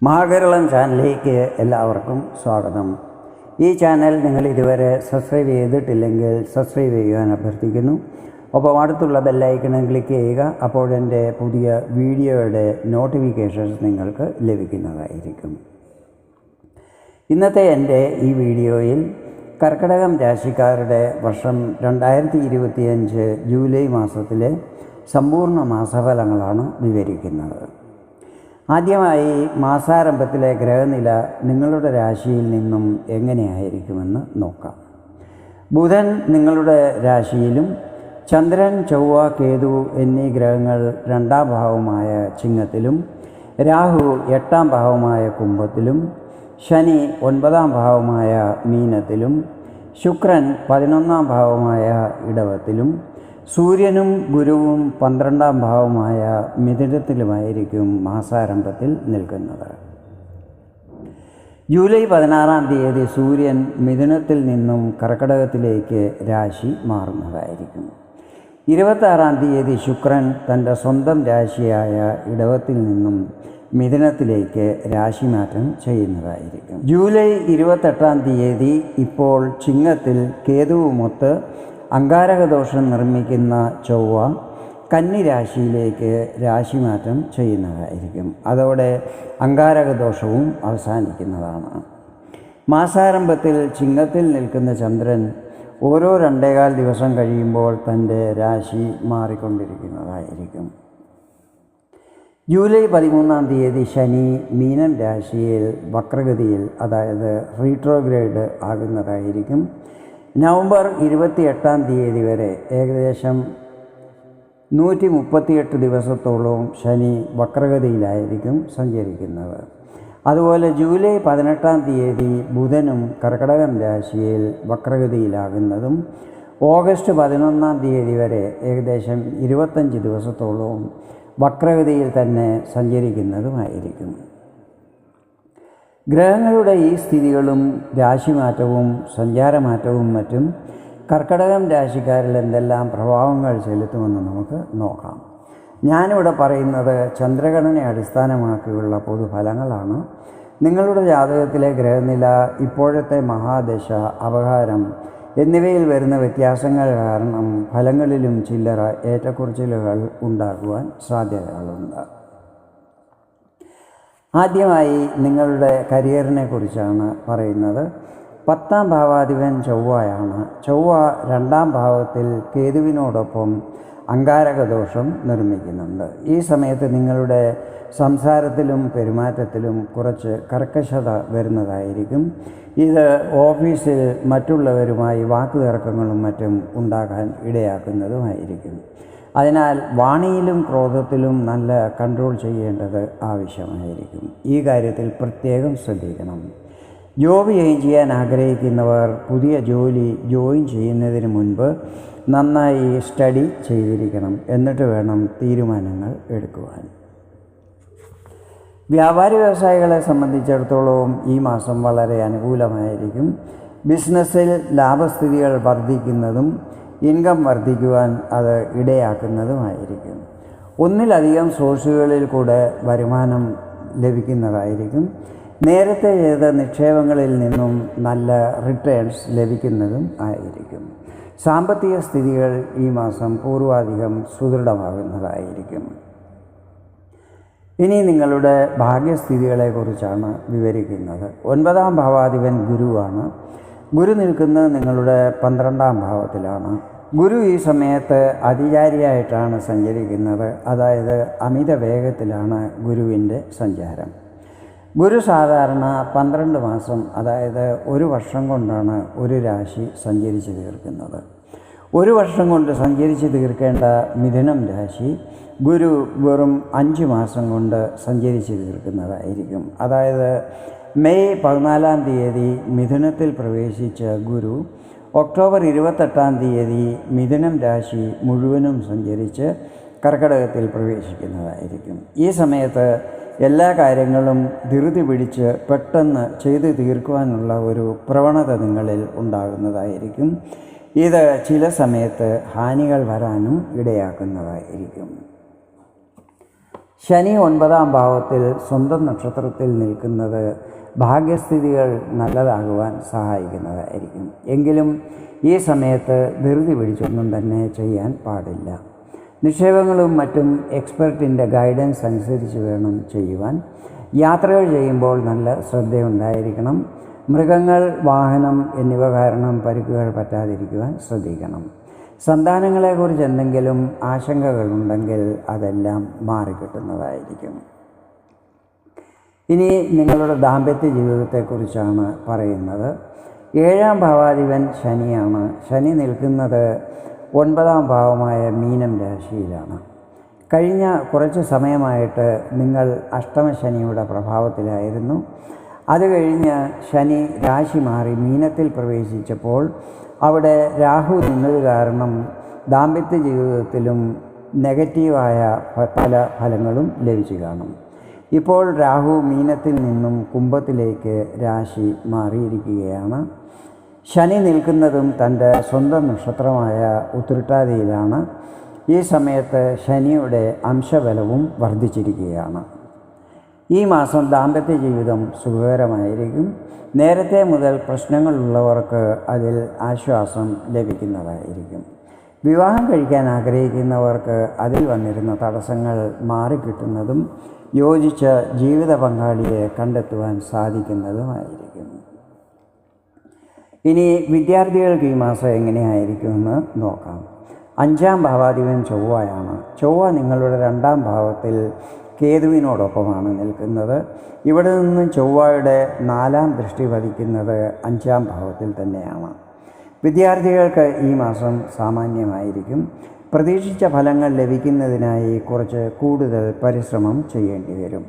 മഹാകേരളം ചാനലിലേക്ക് എല്ലാവർക്കും സ്വാഗതം. ഈ ചാനൽ നിങ്ങൾ ഇതുവരെ സബ്സ്ക്രൈബ് ചെയ്തിട്ടില്ലെങ്കിൽ സബ്സ്ക്രൈബ് ചെയ്യുവാൻ അഭ്യർത്ഥിക്കുന്നു. ഒപ്പം അടുത്തുള്ള ബെല്ലൈക്കൺ ക്ലിക്ക് ചെയ്യുക. അപ്പോൾ എൻ്റെ പുതിയ വീഡിയോയുടെ നോട്ടിഫിക്കേഷൻസ് നിങ്ങൾക്ക് ലഭിക്കുന്നതായിരിക്കും. ഇന്നത്തെ എൻ്റെ ഈ വീഡിയോയിൽ കർക്കിടകം രാശിക്കാരുടെ വർഷം 2025 ജൂലൈ മാസത്തിലെ സമ്പൂർണ്ണ മാസഫലങ്ങളാണ് വിവരിക്കുന്നത്. ആദ്യമായി മാസാരംഭത്തിലെ ഗ്രഹനില നിങ്ങളുടെ രാശിയിൽ നിന്നും എങ്ങനെയായിരിക്കുമെന്ന് നോക്കാം. ബുധൻ നിങ്ങളുടെ രാശിയിലും ചന്ദ്രൻ, ചൊവ്വ, കേതു എന്നീ ഗ്രഹങ്ങൾ 2ാം ഭാവമായ ചിങ്ങത്തിലും, രാഹു 8ാം ഭാവമായ കുംഭത്തിലും, ശനി 9ാം ഭാവമായ മീനത്തിലും, ശുക്രൻ 11ാം ഭാവമായ ഇടവത്തിലും, സൂര്യനും ഗുരുവും 12ാം ഭാവമായ മിഥുനത്തിലുമായിരിക്കും മാസാരംഭത്തിൽ നിൽക്കുന്നത്. ജൂലൈ 16-ാം തീയതി സൂര്യൻ മിഥുനത്തിൽ നിന്നും കർക്കിടകത്തിലേക്ക് രാശി മാറുന്നതായിരിക്കും. 26-ാം തീയതി ശുക്രൻ തൻ്റെ സ്വന്തം രാശിയായ ഇടവത്തിൽ നിന്നും മിഥുനത്തിലേക്ക് രാശിമാറ്റം ചെയ്യുന്നതായിരിക്കും. ജൂലൈ 28-ാം തീയതി ഇപ്പോൾ ചിങ്ങത്തിൽ കേതുവുമൊത്ത് അംഗാരകദോഷം നിർമ്മിക്കുന്ന ചൊവ്വ കന്നി രാശിയിലേക്ക് രാശിമാറ്റം ചെയ്യുന്നതായിരിക്കും. അതോടെ അംഗാരകദോഷവും അവസാനിക്കുന്നതാണ്. മാസാരംഭത്തിൽ ചിങ്ങത്തിൽ നിൽക്കുന്ന ചന്ദ്രൻ ഓരോ 2.25 ദിവസം കഴിയുമ്പോൾ തൻ്റെ രാശി മാറിക്കൊണ്ടിരിക്കുന്നതായിരിക്കും. ജൂലൈ 13-ാം തീയതി ശനി മീനം രാശിയിൽ വക്രഗതിയിൽ, അതായത് റീട്രോഗ്രേഡ് ആകുന്നതായിരിക്കും. നവംബർ 28-ാം തീയതി വരെ ഏകദേശം 138 ദിവസത്തോളം ശനി വക്രഗതിയിലായിരിക്കും സഞ്ചരിക്കുന്നത്. അതുപോലെ ജൂലൈ 18-ാം തീയതി ബുധനും കർക്കിടകം രാശിയിൽ വക്രഗതിയിലാകുന്നതും ഓഗസ്റ്റ് 11-ാം തീയതി വരെ ഏകദേശം 25 ദിവസത്തോളം വക്രഗതിയിൽ തന്നെ സഞ്ചരിക്കുന്നതുമായിരിക്കും. ഗ്രഹങ്ങളുടെ ഈ സ്ഥിതികളും രാശിമാറ്റവും സഞ്ചാരമാറ്റവും മറ്റും കർക്കിടകം രാശിക്കാരിൽ എന്തെല്ലാം പ്രഭാവങ്ങൾ ചെലുത്തുമെന്ന് നമുക്ക് നോക്കാം. ഞാനിവിടെ പറയുന്നത് ചന്ദ്രഗണനെ അടിസ്ഥാനമാക്കിയുള്ള പൊതുഫലങ്ങളാണ്. നിങ്ങളുടെ ജാതകത്തിലെ ഗ്രഹനില, ഇപ്പോഴത്തെ മഹാദശ, അപഹാരം എന്നിവയിൽ വരുന്ന വ്യത്യാസങ്ങൾ കാരണം ഫലങ്ങളിലും ചില്ലറ ഏറ്റക്കുറച്ചിലുകൾ ഉണ്ടാകുവാൻ സാധ്യതകളുണ്ട്. ആദ്യമായി നിങ്ങളുടെ കരിയറിനെ കുറിച്ചാണ് പറയുന്നത്. 10ാം ഭാവാധിപൻ ചൊവ്വയാണ്. ചൊവ്വ 2ാം ഭാവത്തിൽ കേതുവിനോടൊപ്പം അംഗാരകദോഷം നിർമ്മിക്കുന്നുണ്ട്. ഈ സമയത്ത് നിങ്ങളുടെ സംസാരത്തിലും പെരുമാറ്റത്തിലും കുറച്ച് കർക്കശത വരുന്നതായിരിക്കും. ഇത് ഓഫീസിൽ മറ്റുള്ളവരുമായി വാക്കുതർക്കങ്ങളും മറ്റും ഉണ്ടാകാൻ ഇടയാക്കുന്നതുമായിരിക്കും. അതിനാൽ വാണിയിലും ക്രോധത്തിലും നല്ല കൺട്രോൾ ചെയ്യേണ്ടത് ആവശ്യമായിരിക്കും. ഈ കാര്യത്തിൽ പ്രത്യേകം ശ്രദ്ധിക്കണം. ജോബ് ചെയ്യാൻ ആഗ്രഹിക്കുന്നവർ പുതിയ ജോലി ജോയിൻ ചെയ്യുന്നതിന് മുൻപ് നന്നായി സ്റ്റഡി ചെയ്തിരിക്കണം. എന്നിട്ട് വേണം തീരുമാനങ്ങൾ എടുക്കുവാൻ. വ്യാപാരി വ്യവസായികളെ സംബന്ധിച്ചിടത്തോളം ഈ മാസം വളരെ അനുകൂലമായിരിക്കും. ബിസിനസ്സിൽ ലാഭസ്ഥിതികൾ വർദ്ധിക്കുന്നതും ഇൻകം വർദ്ധിക്കുവാൻ അത് ഇടയാക്കുന്നതുമായിരിക്കും. ഒന്നിലധികം സോഴ്സുകളിൽ കൂടെ വരുമാനം ലഭിക്കുന്നതായിരിക്കും. നേരത്തെ ചെയ്ത നിക്ഷേപങ്ങളിൽ നിന്നും നല്ല റിട്ടേൺസ് ലഭിക്കുന്നതും ആയിരിക്കും. സാമ്പത്തിക സ്ഥിതികൾ ഈ മാസം പൂർവാധികം സുദൃഢമാകുന്നതായിരിക്കും. ഇനി നിങ്ങളുടെ ഭാഗ്യസ്ഥിതികളെക്കുറിച്ചാണ് വിവരിക്കുന്നത്. 9ാം ഭാവാധിപൻ ഗുരുവാണ്. ഗുരു നിൽക്കുന്നത് നിങ്ങളുടെ 12ാം ഭാവത്തിലാണ്. ഗുരു ഈ സമയത്ത് അതിചാരിയായിട്ടാണ് സഞ്ചരിക്കുന്നത്. അതായത് അമിത വേഗത്തിലാണ് ഗുരുവിൻ്റെ സഞ്ചാരം. ഗുരു സാധാരണ 12 മാസം, അതായത് 1 വർഷം കൊണ്ടാണ് ഒരു രാശി സഞ്ചരിച്ച് തീർക്കുന്നത്. 1 വർഷം കൊണ്ട് സഞ്ചരിച്ച് തീർക്കേണ്ട മിഥുനം രാശി ഗുരു വെറും 5 മാസം കൊണ്ട് സഞ്ചരിച്ച് തീർക്കുന്നതായിരിക്കും. അതായത് മെയ് 14-ാം തീയതി മിഥുനത്തിൽ പ്രവേശിച്ച ഗുരു ഒക്ടോബർ 28-ാം തീയതി മിഥുനം രാശി മുഴുവനും സഞ്ചരിച്ച് കർക്കിടകത്തിൽ പ്രവേശിക്കുന്നതായിരിക്കും. ഈ സമയത്ത് എല്ലാ കാര്യങ്ങളും ധൃതി പിടിച്ച് പെട്ടെന്ന് ചെയ്തു തീർക്കുവാനുള്ള ഒരു പ്രവണത നിങ്ങളിൽ ഉണ്ടാകുന്നതായിരിക്കും. ഇത് ചില സമയത്ത് ഹാനികൾ വരാനും ഇടയാക്കുന്നതായിരിക്കും. ശനി 9-ാം ഭാവത്തിൽ സ്വന്തം നക്ഷത്രത്തിൽ നിൽക്കുന്നത് ഭാഗ്യസ്ഥിതികൾ നല്ലതാകുവാൻ സഹായിക്കുന്നതായിരിക്കും. എങ്കിലും ഈ സമയത്ത് ധൃതി പിടിച്ചൊന്നും തന്നെ ചെയ്യാൻ പാടില്ല. നിക്ഷേപങ്ങളും മറ്റും എക്സ്പെർട്ടിൻ്റെ ഗൈഡൻസ് അനുസരിച്ച് വേണം ചെയ്യുവാൻ. യാത്രകൾ ചെയ്യുമ്പോൾ നല്ല ശ്രദ്ധയുണ്ടായിരിക്കണം. മൃഗങ്ങൾ, വാഹനം എന്നിവ കാരണം പരിക്കുകൾ പറ്റാതിരിക്കുവാൻ ശ്രദ്ധിക്കണം. സന്താനങ്ങളെക്കുറിച്ച് എന്തെങ്കിലും ആശങ്കകളുണ്ടെങ്കിൽ അതെല്ലാം മാറിക്കിട്ടുന്നതായിരിക്കും. ഇനി നിങ്ങളുടെ ദാമ്പത്യ ജീവിതത്തെക്കുറിച്ചാണ് പറയുന്നത്. 7-ാം ഭാവാധിപൻ ശനിയാണ്. ശനി നിൽക്കുന്നത് 9-ാം ഭാവമായ മീനം രാശിയിലാണ്. കഴിഞ്ഞ കുറച്ച് സമയമായിട്ട് നിങ്ങൾ അഷ്ടമശനിയുടെ പ്രഭാവത്തിലായിരുന്നു. അത് കഴിഞ്ഞ് ശനി രാശി മാറി മീനത്തിൽ പ്രവേശിച്ചപ്പോൾ അവിടെ രാഹു നിന്നത് കാരണം ദാമ്പത്യ ജീവിതത്തിലും നെഗറ്റീവായ പല ഫലങ്ങളും ലഭിച്ചു കാണും. ഇപ്പോൾ രാഹു മീനത്തിൽ നിന്നും കുംഭത്തിലേക്ക് രാശി മാറിയിരിക്കുകയാണ്. ശനി നിൽക്കുന്നതും തൻ്റെ സ്വന്തം നക്ഷത്രമായ ഉത്രട്ടാതിയിലാണ്. ഈ സമയത്ത് ശനിയുടെ അംശബലവും വർദ്ധിച്ചിരിക്കുകയാണ്. ഈ മാസം ദാമ്പത്യ ജീവിതം സുഖകരമായിരിക്കും. നേരത്തെ മുതൽ പ്രശ്നങ്ങളുള്ളവർക്ക് അതിൽ ആശ്വാസം ലഭിക്കുന്നതായിരിക്കും. വിവാഹം കഴിക്കാൻ ആഗ്രഹിക്കുന്നവർക്ക് അതിൽ വന്നിരുന്ന തടസ്സങ്ങൾ മാറിക്കിട്ടുന്നതും യോജിച്ച ജീവിത പങ്കാളിയെ കണ്ടെത്തുവാൻ സാധിക്കുന്നതുമായിരിക്കും. ഇനി വിദ്യാർത്ഥികൾക്ക് ഈ മാസം എങ്ങനെയായിരിക്കുമെന്ന് നോക്കാം. 5-ാം ഭാവാധിപൻ ചൊവ്വയാണ്. ചൊവ്വ നിങ്ങളുടെ 2-ാം ഭാവത്തിൽ കേതുവിനോടൊപ്പമാണ് നിൽക്കുന്നത്. ഇവിടെ നിന്നും ചൊവ്വയുടെ 4-ാം ദൃഷ്ടി പതിക്കുന്നത് 5-ാം ഭാവത്തിൽ തന്നെയാണ്. വിദ്യാർത്ഥികൾക്ക് ഈ മാസം സാമാന്യമായിരിക്കും. പ്രതീക്ഷിച്ച ഫലങ്ങൾ ലഭിക്കുന്നതിനായി കുറച്ച് കൂടുതൽ പരിശ്രമം ചെയ്യേണ്ടി വരും.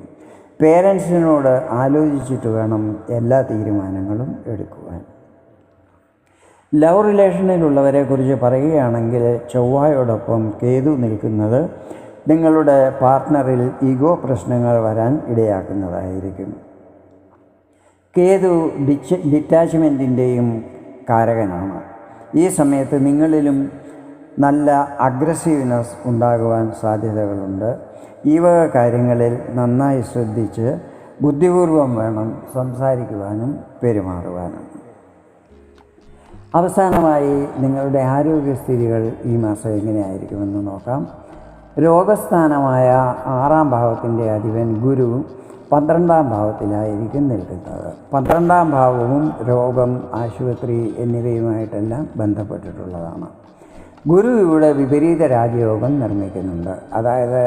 പേരൻസിനോട് ആലോചിച്ചിട്ട് വേണം എല്ലാ തീരുമാനങ്ങളും എടുക്കുവാൻ. ലവ് റിലേഷനിലുള്ളവരെക്കുറിച്ച് പറയുകയാണെങ്കിൽ ചൊവ്വയോടൊപ്പം കേതു നിൽക്കുന്നത് നിങ്ങളുടെ പാർട്ട്ണറിൽ ഈഗോ പ്രശ്നങ്ങൾ വരാൻ ഇടയാക്കുന്നതായിരിക്കും. കേതു ഡിറ്റാച്ച്മെൻറ്റിൻ്റെയും കാരകനാണ്. ഈ സമയത്ത് നിങ്ങളിലും നല്ല അഗ്രസീവ്നെസ് ഉണ്ടാകുവാൻ സാധ്യതകളുണ്ട്. ഈ വക കാര്യങ്ങളിൽ നന്നായി ശ്രദ്ധിച്ച് ബുദ്ധിപൂർവം വേണം സംസാരിക്കുവാനും പെരുമാറുവാനും. അവസാനമായി നിങ്ങളുടെ ആരോഗ്യസ്ഥിതികൾ ഈ മാസം എങ്ങനെയായിരിക്കുമെന്ന് നോക്കാം. രോഗസ്ഥാനമായ 6-ാം ഭാവത്തിൻ്റെ അധിപൻ ഗുരു 12-ാം ഭാവത്തിലായിരിക്കും നിൽക്കുന്നത്. 12-ാം ഭാവവും രോഗം, ആശുപത്രി എന്നിവയുമായിട്ടെല്ലാം ബന്ധപ്പെട്ടിട്ടുള്ളതാണ്. ഗുരു ഇവിടെ വിപരീത രാജയോഗം നിർമ്മിക്കുന്നുണ്ട്. അതായത്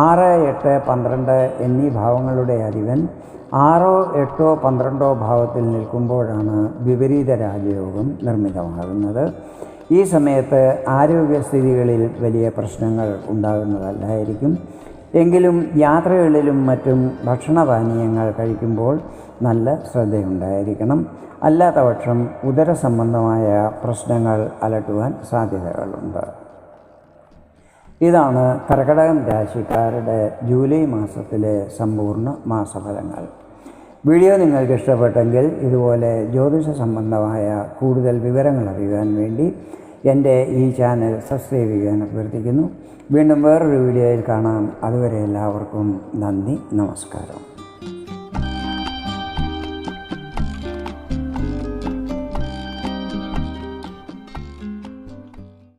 6, 8, 12 എന്നീ ഭാവങ്ങളുടെ അധിപൻ 6, 8, 12 ഭാവത്തിൽ നിൽക്കുമ്പോഴാണ് വിപരീത രാജയോഗം നിർമ്മിതമാകുന്നത്. ഈ സമയത്ത് ആരോഗ്യസ്ഥിതികളിൽ വലിയ പ്രശ്നങ്ങൾ ഉണ്ടാകുന്നതല്ലായിരിക്കും. എങ്കിലും യാത്രകളിലും മറ്റും ഭക്ഷണപാനീയങ്ങൾ കഴിക്കുമ്പോൾ നല്ല ശ്രദ്ധയുണ്ടായിരിക്കണം. അല്ലാത്തപക്ഷം ഉദര സംബന്ധമായ പ്രശ്നങ്ങൾ അലട്ടുവാൻ സാധ്യതകളുണ്ട്. ഇതാണ് കർക്കിടകം രാശിക്കാരുടെ ജൂലൈ മാസത്തിലെ സമ്പൂർണ്ണ മാസഫലങ്ങൾ. വീഡിയോ നിങ്ങൾക്ക് ഇഷ്ടപ്പെട്ടെങ്കിൽ ഇതുപോലെ ജ്യോതിഷ സംബന്ധമായ കൂടുതൽ വിവരങ്ങൾ അറിയുവാൻ വേണ്ടി എൻ്റെ ഈ ചാനൽ സബ്സ്ക്രൈബ് ചെയ്യാൻ അഭ്യർത്ഥിക്കുന്നു. വീണ്ടും വേറൊരു വീഡിയോയിൽ കാണാം. അതുവരെ എല്ലാവർക്കും നന്ദി, നമസ്കാരം.